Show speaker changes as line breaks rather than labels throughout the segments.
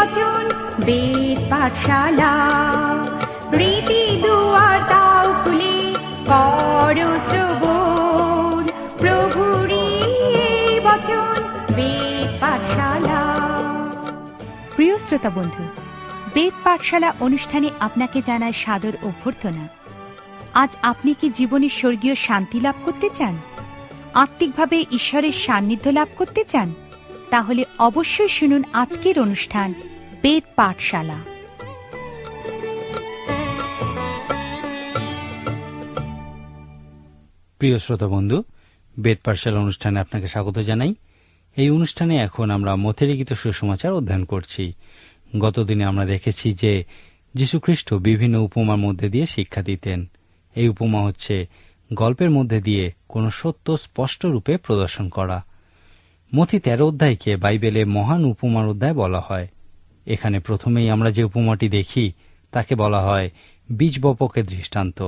বচন বেদ পাঠশালা। রীতি দুয়ার দাও খুলে করো শ্রবণ, প্রভুরই বচন বেদ পাঠশালা।
প্রিয় শ্রোতা বন্ধু, বেদ পাঠশালা অনুষ্ঠানে আপনাকে জানায় সাদর অভ্যর্থনা। আজ আপনি কি জীবনে স্বর্গীয় শান্তি লাভ করতে চান, আত্মিকভাবে ঈশ্বরের সান্নিধ্য লাভ করতে চান? তাহলে অবশ্যই শুনুন আজকের অনুষ্ঠান বেদ পাঠশালা।
প্রিয় শ্রোতা বন্ধু, বেদ পাঠশালা অনুষ্ঠানে আপনাকে স্বাগত জানাই। এই অনুষ্ঠানে এখন আমরা মথেলিখিত সুসমাচার অধ্যয়ন করছি। গতদিনে আমরা দেখেছি যে যীশুখ্রিস্ট বিভিন্ন উপমার মধ্যে দিয়ে শিক্ষা দিতেন। এই উপমা হচ্ছে গল্পের মধ্যে দিয়ে কোনো সত্য স্পষ্ট রূপে প্রদর্শন করা। মথি 13 অধ্যায়কে বাইবেলে মহান উপমার অধ্যায় বলা হয়। এখানে প্রথমেই আমরা যে উপমাটি দেখি তাকে বলা হয় বীজ বপকের দৃষ্টান্ত।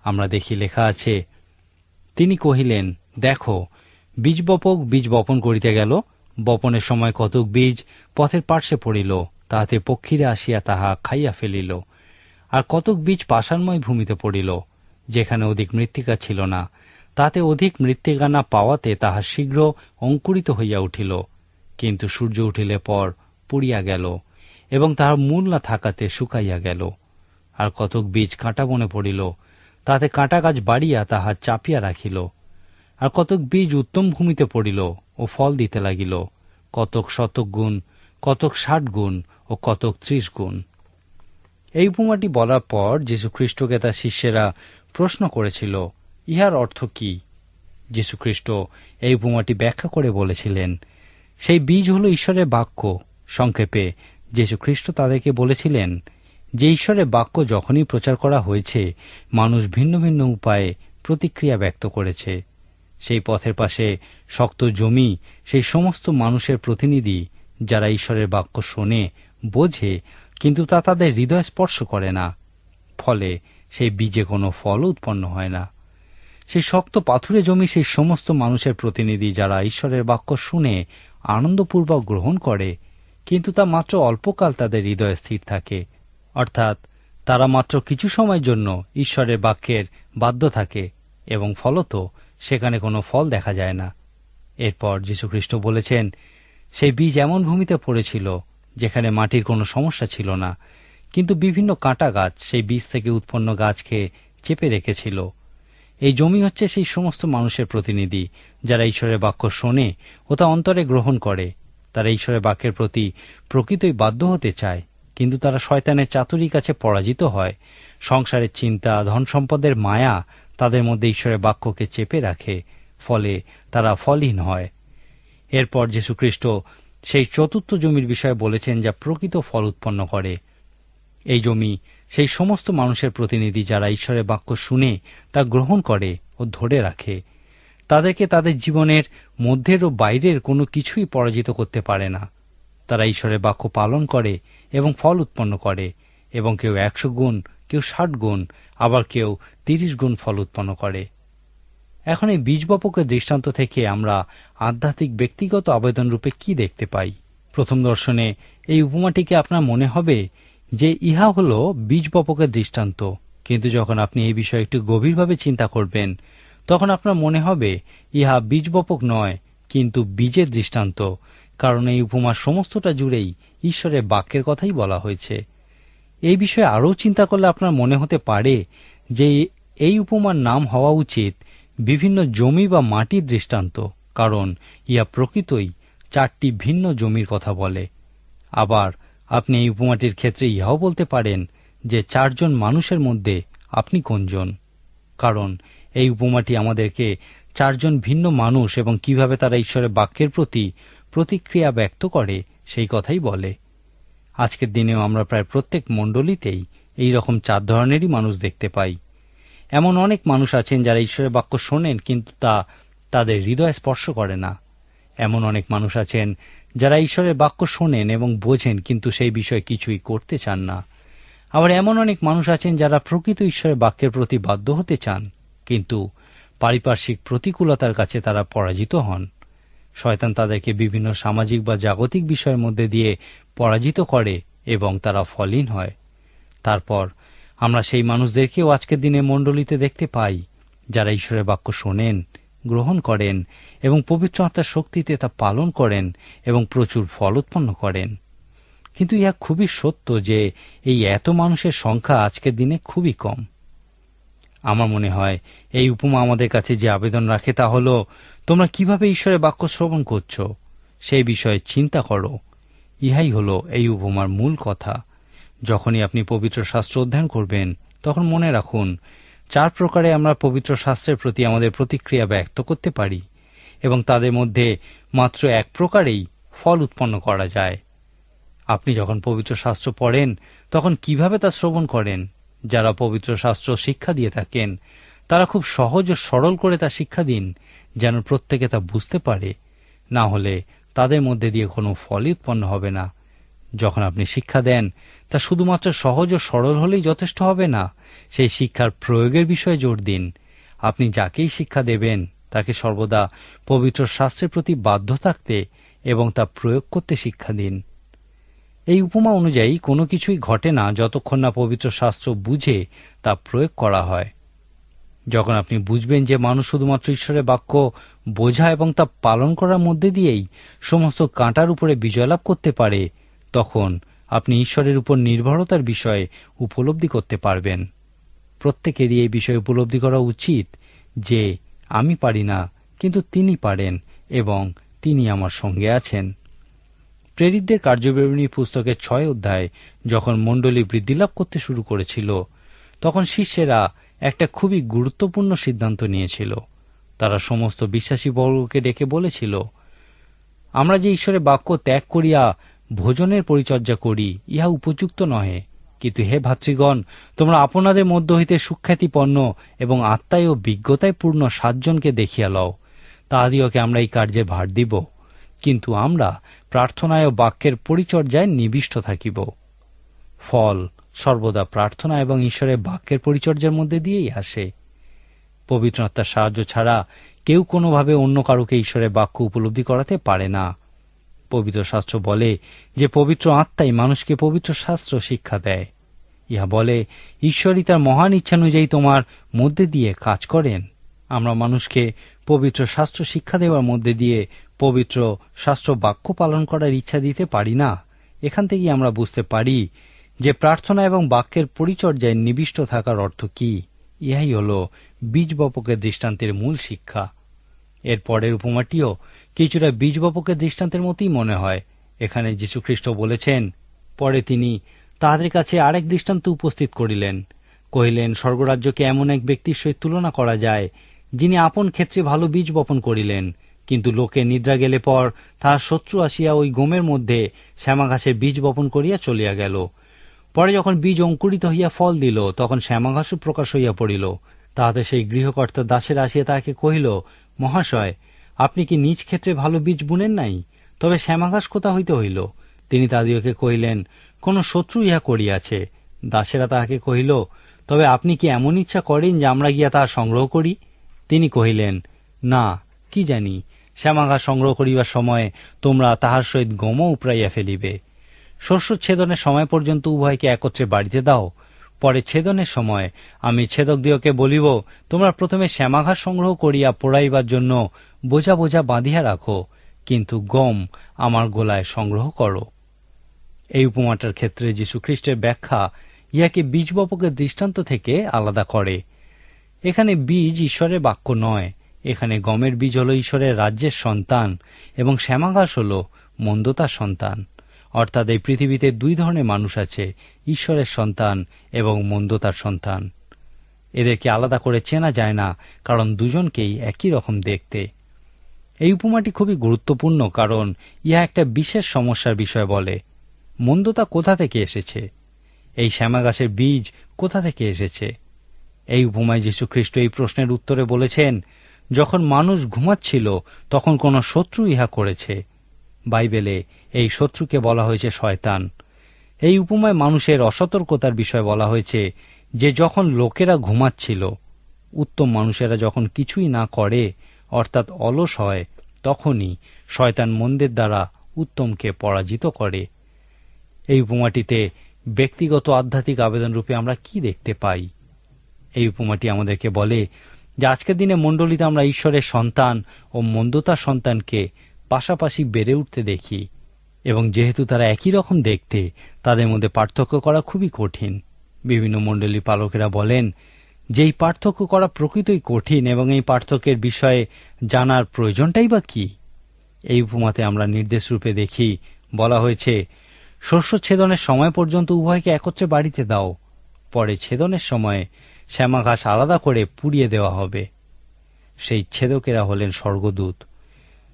আমরা দেখি লেখা আছে, তিনি কহিলেন, দেখো, বীজ বপক বীজ বপন করিতে গেল। বপনের সময় কতক বীজ পথের পার্শ্বে পড়িল, তাহাতে পক্ষীরা আসিয়া তাহা খাইয়া ফেলিল। আর কতক বীজ পাষাণময় ভূমিতে পড়িল, যেখানে অধিক মৃত্তিকা ছিল না, তাতে অধিক মৃত্তিকা না পাওয়াতে তাহা শীঘ্র অঙ্কুরিত হইয়া উঠিল, কিন্তু সূর্য উঠিলে পর পুড়িয়া গেল, এবং তাহার মূল না থাকাতে শুকাইয়া গেল। আর কতক বীজ কাঁটা বনে পড়িল, তাতে কাঁটা গাছ বাড়িয়া তাহা চাপিয়া রাখিল। আর কতক বীজ উত্তম ভূমিতে পড়িল ও ফল দিতে লাগিল, কতক 100 গুণ, কতক 60 গুণ ও কতক 30 গুণ। এই উপমাটি বলার পর যীশুখ্রিস্টকে তার শিষ্যেরা প্রশ্ন করেছিল, ইহার অর্থ কি? যীশুখ্রিস্ট এই উপমাটি ব্যাখ্যা করে বলেছিলেন, সেই বীজ হল ঈশ্বরের বাক্য। সংক্ষেপে যীশুখ্রিস্ট তাদেরকে বলেছিলেন যে ঈশ্বরের বাক্য যখনই প্রচার করা হয়েছে, মানুষ ভিন্ন ভিন্ন উপায়ে প্রতিক্রিয়া ব্যক্ত করেছে। সেই পথের পাশে শক্ত জমি সেই সমস্ত মানুষের প্রতিনিধি, যারা ঈশ্বরের বাক্য শোনে, বোঝে, কিন্তু তা তাদের হৃদয় স্পর্শ করে না। ফলে সেই বীজে কোনো ফল উৎপন্ন হয় না। সেই শক্ত পাথুরে জমি সেই সমস্ত মানুষের প্রতিনিধি, যারা ঈশ্বরের বাক্য শুনে আনন্দপূর্বক গ্রহণ করে, কিন্তু তা মাত্র অল্পকাল তাদের হৃদয়ে স্থির থাকে। অর্থাৎ তারা মাত্র কিছু সময়ের জন্য ঈশ্বরের বাক্যের বাধ্য থাকে, এবং ফলত সেখানে কোনো ফল দেখা যায় না। এরপর যীশুখ্রিস্ট বলেছেন, সেই বীজ এমন ভূমিতে পড়েছিল যেখানে মাটির কোনো সমস্যা ছিল না, কিন্তু বিভিন্ন কাঁটা গাছ সেই বীজ থেকে উৎপন্ন গাছকে চেপে রেখেছিল। এই জমি হচ্ছে সেই সমস্ত মানুষের প্রতিনিধি, যারা ঈশ্বরের বাক্য শোনে ও তা অন্তরে গ্রহণ করে। তারা ঈশ্বরের বাক্যের প্রতি প্রকৃতই বাধ্য হতে চায়, কিন্তু তারা শয়তানের চাতুরীর কাছে পরাজিত হয়। সংসারের চিন্তা, ধন সম্পদের মায়া তাদের মধ্যে ঈশ্বরের বাক্যকে চেপে রাখে, ফলে তারা ফলহীন হয়। এরপর যীশুখ্রিস্ট সেই চতুর্থ জমির বিষয়ে বলেছেন, যা প্রকৃত ফল উৎপন্ন করে। এই জমি সেই সমস্ত মানুষের প্রতিনিধি, যারা ঈশ্বরের বাক্য শুনে তা গ্রহণ করে ও ধরে রাখে। তাদেরকে তাদের জীবনের মধ্যের ও বাইরের কোনো কিছুই পরাজিত করতে পারে না। তারা ঈশ্বরের বাক্য পালন করে এবং ফল উৎপন্ন করে, এবং কেউ 100 গুণ, কেউ 60 গুণ, আবার কেউ 30 গুণ ফল উৎপন্ন করে। এখন এই বীজ বপকের দৃষ্টান্ত থেকে আমরা আধ্যাত্মিক ব্যক্তিগত আবেদন রূপে কি দেখতে পাই? প্রথম দর্শনে এই উপমাটিকে আপনার মনে হবে যে ইহা হল বীজ বপকের দৃষ্টান্ত, কিন্তু যখন আপনি এই বিষয়ে একটু গভীরভাবে চিন্তা করবেন, তখন আপনার মনে হবে ইহা বীজ বপক নয়, কিন্তু বীজের দৃষ্টান্ত, কারণ এই উপমার সমস্তটা জুড়েই ঈশ্বরের বাক্যের কথাই বলা হয়েছে। এই বিষয়ে আরও চিন্তা করলে আপনার মনে হতে পারে যে এই উপমার নাম হওয়া উচিত বিভিন্ন জমি বা মাটির দৃষ্টান্ত, কারণ ইহা প্রকৃতই 4টি ভিন্ন জমির কথা বলে। আবার আপনি এই উপমাটির ক্ষেত্রে ইহাও বলতে পারেন যে 4 জন মানুষের মধ্যে আপনি কোনজন, কারণ এই উপমাটি আমাদেরকে 4 জন ভিন্ন মানুষ এবং কিভাবে তারা ঈশ্বরের বাক্যের প্রতি প্রতিক্রিয়া ব্যক্ত করে সেই কথাই বলে। আজকের দিনেও আমরা প্রায় প্রত্যেক মণ্ডলীতেই এই রকম 4 ধরনেরই মানুষ দেখতে পাই। এমন অনেক মানুষ আছেন যারা ঈশ্বরের বাক্য শোনেন, কিন্তু তা তাদের হৃদয় স্পর্শ করে না। এমন অনেক মানুষ আছেন যারা ঈশ্বরের বাক্য শোনেন এবং বোঝেন, কিন্তু সেই বিষয়ে কিছুই করতে চান না। আবার এমন অনেক মানুষ আছেন যারা প্রকৃত ঈশ্বরের বাক্যের প্রতি বাধ্য হতে চান, কিন্তু পারিপার্শ্বিক প্রতিকূলতার কাছে তারা পরাজিত হন। শয়তান তাদেরকে বিভিন্ন সামাজিক বা জাগতিক বিষয়ের মধ্যে দিয়ে পরাজিত করে এবং তারা ফলহীন হয়। তারপর আমরা সেই মানুষদেরকেও আজকের দিনে মণ্ডলীতে দেখতে পাই, যারা ঈশ্বরের বাক্য শোনেন, গ্রহণ করেন এবং পবিত্র আত্মার শক্তিতে তা পালন করেন এবং প্রচুর ফল উৎপন্ন করেন। কিন্তু ইহা খুবই সত্য যে এই এত মানুষের সংখ্যা আজকের দিনে খুবই কম। আমার মনে হয় এই উপমা আমাদের কাছে যে আবেদন রাখে তা হল, তোমরা কিভাবে ঈশ্বরের বাক্য শ্রবণ করছ সেই বিষয়ে চিন্তা করো। ইহাই হল এই উপমার মূল কথা। যখনই আপনি পবিত্র শাস্ত্র অধ্যয়ন করবেন, তখন মনে রাখুন 4 প্রকারে আমরা পবিত্র শাস্ত্রের প্রতি আমাদের প্রতিক্রিয়া ব্যক্ত করতে পারি এবং তাদের মধ্যে মাত্র 1 প্রকারেই ফল উৎপন্ন করা যায়। আপনি যখন পবিত্র শাস্ত্র পড়েন তখন কিভাবে তা শ্রবণ করেন? যারা পবিত্র শাস্ত্র শিক্ষা দিয়ে থাকেন তারা খুব সহজ ও সরল করে তা শিক্ষা দিন, যেন প্রত্যেকে তা বুঝতে পারে। না হলে তাদের মধ্যে দিয়ে কোনো ফলই উৎপন্ন হবে না। যখন আপনি শিক্ষা দেন তা শুধুমাত্র সহজ ও সরল হলেই যথেষ্ট হবে না, সেই শিক্ষার প্রয়োগের বিষয়ে জোর দিন। আপনি যাকেই শিক্ষা দেবেন তাকে সর্বদা পবিত্র শাস্ত্রের প্রতি বাধ্য থাকতে এবং তা প্রয়োগ করতে শিক্ষা দিন। এই উপমা অনুযায়ী কোনো কিছুই ঘটে না যতক্ষণ না পবিত্র শাস্ত্র বুঝে তা প্রয়োগ করা হয়। যখন আপনি বুঝবেন যে মানুষ শুধুমাত্র ঈশ্বরের বাক্য বোঝা এবং তা পালন করার মধ্যে দিয়েই সমস্ত কাঁটার উপরে বিজয় লাভ করতে পারে, তখন আপনি ঈশ্বরের উপর নির্ভরতার বিষয়ে উপলব্ধি করতে পারবেন। প্রত্যেকেরই এই বিষয়ে উপলব্ধি করা উচিত যে আমি পারি না, কিন্তু তিনি পারেন এবং তিনি আমার সঙ্গে আছেন। প্রেরিতদের কার্যবিবরণী পুস্তকের 6 অধ্যায় যখন মণ্ডলী বৃদ্ধিলাভ করতে শুরু করেছিল, তখন শিষ্যেরা একটা খুবই গুরুত্বপূর্ণ সিদ্ধান্ত নিয়েছিল। তারা সমস্ত বিশ্বাসী বর্গকে ডেকে বলেছিল, আমরা যে ঈশ্বরের বাক্য ত্যাগ করিয়া ভোজনের পরিচর্যা করি, ইহা উপযুক্ত নহে। কিন্তু হে ভাতৃগণ, তোমরা আপনাদের মধ্য হইতে সুখ্যাতিপন্ন এবং আত্মায় ও বিজ্ঞতায় পূর্ণ 7 জনকে দেখিয়া লও, তাহাদিওকে আমরা এই কার্যে ভার দিব, কিন্তু আমরা প্রার্থনায় ও বাক্যের পরিচর্যায় নিবিষ্ট থাকিব। ফল সর্বদা প্রার্থনা এবং ঈশ্বরের বাক্যের পরিচর্যার মধ্যে দিয়েই আসে। পবিত্র আত্মার সাহায্য ছাড়া কেউ কোনোভাবে অন্য কারুকে ঈশ্বরের বাক্য উপলব্ধি করাতে পারে না। পবিত্র শাস্ত্র বলে যে পবিত্র আত্মাই মানুষকে পবিত্র শাস্ত্র শিক্ষা দেয়। ইহা বলে ঈশ্বরই তার মহান ইচ্ছানুযায়ী তোমার মধ্যে দিয়ে কাজ করেন। আমরা মানুষকে পবিত্র শাস্ত্র শিক্ষা দেওয়ার মধ্যে দিয়ে পবিত্র শাস্ত্র বাক্য পালন করার ইচ্ছা দিতে পারি না। এখান থেকেই আমরা বুঝতে পারি যে প্রার্থনা এবং বাক্যের পরিচর্যায় নিবিষ্ট থাকার অর্থ কি। ইহাই হল বীজ বপকের দৃষ্টান্তের মূল শিক্ষা। এর পরের উপমাটিও কিছুটা বীজ বপকের দৃষ্টান্তের মতোই মনে হয়। এখানে যীশুখ্রিস্ট বলেছেন, পরে তিনি তাহাদের কাছে আরেক দৃষ্টান্ত উপস্থিত করিলেন, কহিলেন, স্বর্গরাজ্যকে এমন এক ব্যক্তির সহিত তুলনা করা যায়, যিনি আপন ক্ষেত্রে ভালো বীজ বপন করিলেন, কিন্তু লোকে নিদ্রা গেলে পর তাহার শত্রু আসিয়া ওই গমের মধ্যে শ্যামা ঘাসের বীজ বপন করিয়া চলিয়া গেল। পরে যখন বীজ অঙ্কুরিত হইয়া ফল দিল, তখন শ্যামা ঘাসও প্রকাশ হইয়া পড়িল। তাহাতে সেই গৃহকর্তার দাসের আসিয়া তাহাকে কহিল, মহাশয়, আপনি কি নিজ ক্ষেত্রে ভালো বীজ বুনেন নাই? তবে শ্যামা ঘাস কোথা হইতে হইল? তিনি তাদিওকে কহিলেন, কোন শত্রু ইহা করিয়াছে। দাসেরা তাহাকে কহিল, তবে আপনি কি এমন ইচ্ছা করেন যে আমরা গিয়া তাহা সংগ্রহ করি? তিনি কহিলেন, না, কি জানি, শ্যামা ঘাস সংগ্রহ করিবার সময় তোমরা তাহার সহিত গমও উপড়াইয়া ফেলিবে। শস্য ছেদনের সময় পর্যন্ত উভয়কে একত্রে বাড়িতে দাও, পরে ছেদনের সময় আমি ছেদকদিওকে বলিব, তোমরা প্রথমে শ্যামা ঘাস সংগ্রহ করিয়া পোড়াইবার জন্য বোঝা বোঝা বাঁধিয়া রাখো, কিন্তু গম আমার গোলায় সংগ্রহ করো। এই উপমাটার ক্ষেত্রে যীশুখ্রিস্টের ব্যাখ্যা ইহাকে বীজ বপকের দৃষ্টান্ত থেকে আলাদা করে। এখানে বীজ ঈশ্বরের বাক্য নয়, এখানে গমের বীজ হল ঈশ্বরের রাজ্যের সন্তান এবং শ্যামা ঘাস হল মন্দতার সন্তান। অর্থাৎ এই পৃথিবীতে 2 ধরনের মানুষ আছে, ঈশ্বরের সন্তান এবং মন্দতার সন্তান। এদেরকে আলাদা করে চেনা যায় না, কারণ দুজনকেই একই রকম দেখতে। এই উপমাটি খুবই গুরুত্বপূর্ণ, কারণ ইহা একটা বিশেষ সমস্যার বিষয় বলে। মন্দতা কোথা থেকে এসেছে? এই শ্যামা গাছের বীজ কোথা থেকে এসেছে? এই উপমায় যীশুখ্রিস্ট এই প্রশ্নের উত্তরে বলেছেন, যখন মানুষ ঘুমাচ্ছিল তখন কোন শত্রু ইহা করেছে। বাইবেলে এই শত্রুকে বলা হয়েছে শয়তান। এই উপমায় মানুষের অসতর্কতার বিষয় বলা হয়েছে, যে যখন লোকেরা ঘুমাচ্ছিল, উত্তম মানুষেরা যখন কিছুই না করে, অর্থাৎ অলস হয়, তখনই শয়তান মন্দের দ্বারা উত্তমকে পরাজিত করে। এই উপমাটিতে ব্যক্তিগত আধ্যাত্মিক আবেদন রূপে আমরা কি দেখতে পাই? এই উপমাটি আমাদেরকে বলে যে আজকের দিনে মণ্ডলীতে আমরা ঈশ্বরের সন্তান ও মন্দতার সন্তানকে পাশাপাশি বেড়ে উঠতে দেখি, এবং যেহেতু তারা একই রকম দেখতে, তাদের মধ্যে পার্থক্য করা খুবই কঠিন। বিভিন্ন মণ্ডলী পালকেরা বলেন যে এই পার্থক্য করা প্রকৃতই কঠিন, এবং এই পার্থক্যের বিষয়ে জানার প্রয়োজনটাই বা কি? এই উপমাতে আমরা নির্দেশ রূপে দেখি বলা হয়েছে, শস্য ছেদনের সময় পর্যন্ত উভয়কে একত্রে বাড়িতে দাও, পরে ছেদনের সময়ে শ্যামা ঘাস আলাদা করে পুড়িয়ে দেওয়া হবে। সেই ছেদকেরা হলেন স্বর্গদূত।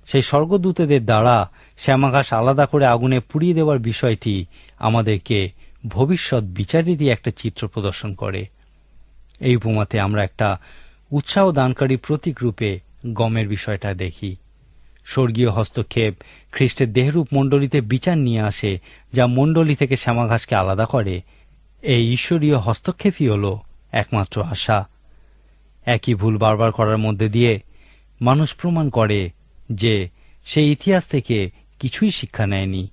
সেই স্বর্গদূতেদের দ্বারা শ্যামা ঘাস আলাদা করে আগুনে পুড়িয়ে দেওয়ার বিষয়টি আমাদেরকে ভবিষ্যৎ বিচারেরই একটা চিত্র প্রদর্শন করে। এই উপমাতে আমরা একটা উৎসাহ দানকারী প্রতীক রূপে গমের বিষয়টা দেখি। স্বর্গীয় হস্তক্ষেপ খ্রিস্টের দেহরূপ মণ্ডলীতে বিচার নিয়ে আসে, যা মণ্ডলী থেকে শ্যামা ঘাসকে আলাদা করে। এই ঈশ্বরীয় হস্তক্ষেপই হল একমাত্র আশা। একই ভুল বারবার করার মধ্যে দিয়ে মানুষ প্রমাণ করে যে সেই ইতিহাস থেকে কিছুই শিক্ষা নেয়নি,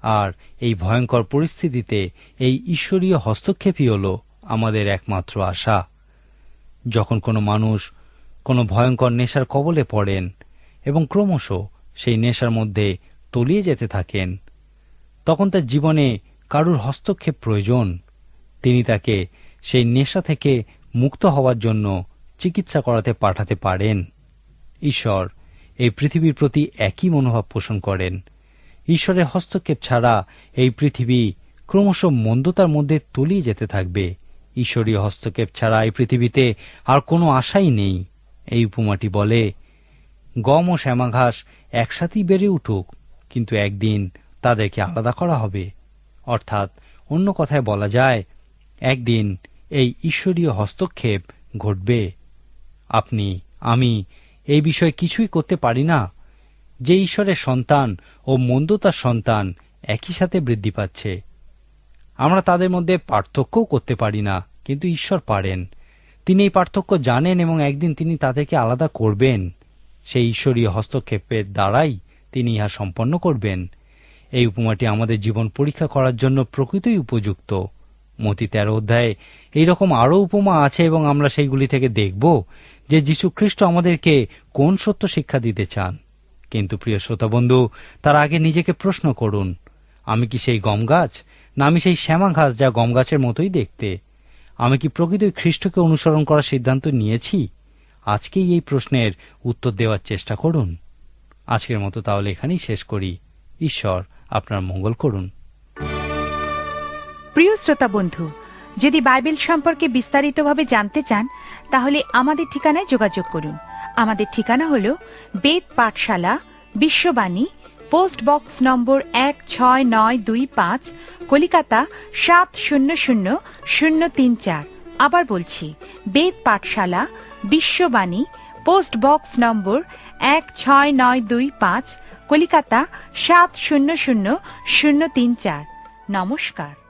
আর এই ভয়ঙ্কর পরিস্থিতিতে এই ঈশ্বরীয় হস্তক্ষেপই হল আমাদের একমাত্র আশা। যখন কোনো মানুষ কোনো ভয়ঙ্কর নেশার কবলে পড়েন এবং ক্রমশ সেই নেশার মধ্যে তলিয়ে যেতে থাকেন, তখন তার জীবনে কারুর হস্তক্ষেপ প্রয়োজন। তিনি তাকে সেই নেশা থেকে মুক্ত হওয়ার জন্য চিকিৎসা করাতে পাঠাতে পারেন। ঈশ্বর এই পৃথিবীর প্রতি একই মনোভাব পোষণ করেন। ঈশ্বরের হস্তক্ষেপ ছাড়া এই পৃথিবী ক্রমশ মন্দতার মধ্যে তলিয়ে যেতে থাকবে। ঈশ্বরীয় হস্তক্ষেপ ছাড়া এই পৃথিবীতে আর কোনো আশাই নেই। এই উপমাটি বলে, গম ও শ্যামা ঘাস একসাথেই বেড়ে উঠুক, কিন্তু একদিন তাদেরকে আলাদা করা হবে। অর্থাৎ অন্য কথায় বলা যায়, একদিন এই ঈশ্বরীয় হস্তক্ষেপ ঘটবে। আপনি আমি এই বিষয়ে কিছুই করতে পারি না। যে ঈশ্বরের সন্তান ও মন্দতার সন্তান একই সাথে বৃদ্ধি পাচ্ছে, আমরা তাদের মধ্যে পার্থক্যও করতে পারি না, কিন্তু ঈশ্বর পারেন। তিনি এই পার্থক্য জানেন এবং একদিন তিনি তাদেরকে আলাদা করবেন। সেই ঈশ্বরীয় হস্তক্ষেপের দ্বারাই তিনি ইহা সম্পন্ন করবেন। এই উপমাটি আমাদের জীবন পরীক্ষা করার জন্য প্রকৃতই উপযুক্ত। মতি 13 অধ্যায়ে এইরকম আরও উপমা আছে, এবং আমরা সেইগুলি থেকে দেখব যে যীশু খ্রিস্ট আমাদেরকে কোন সত্য শিক্ষা দিতে চান। কিন্তু প্রিয় শ্রোতা বন্ধু, তার আগে নিজেকে প্রশ্ন করুন, আমি কি সেই গম গাছ, না আমি সেই শ্যামা ঘাস যা গম গাছের মতোই দেখতে? আমি কি প্রকৃতই খ্রিস্টকে অনুসরণ করার সিদ্ধান্ত নিয়েছি? আজকেই এই প্রশ্নের উত্তর দেওয়ার চেষ্টা করুন। আজকের মতো তাহলে এখানেই শেষ করি। ঈশ্বর আপনার মঙ্গল করুন।
প্রিয় শ্রোতা বন্ধু, যদি বাইবেল সম্পর্কে বিস্তারিতভাবে জানতে চান, তাহলে আমাদের ঠিকানায় যোগাযোগ করুন। আমাদের ঠিকানা হল বেদ পাঠশালা, বিশ্ববাণী, পোস্ট বক্স নম্বর 16925, কলিকাতা 700034। আবার বলছি, বেদ পাঠশালা, বিশ্ববাণী, পোস্ট বক্স নম্বর 16925, কলিকাতা 700034। নমস্কার।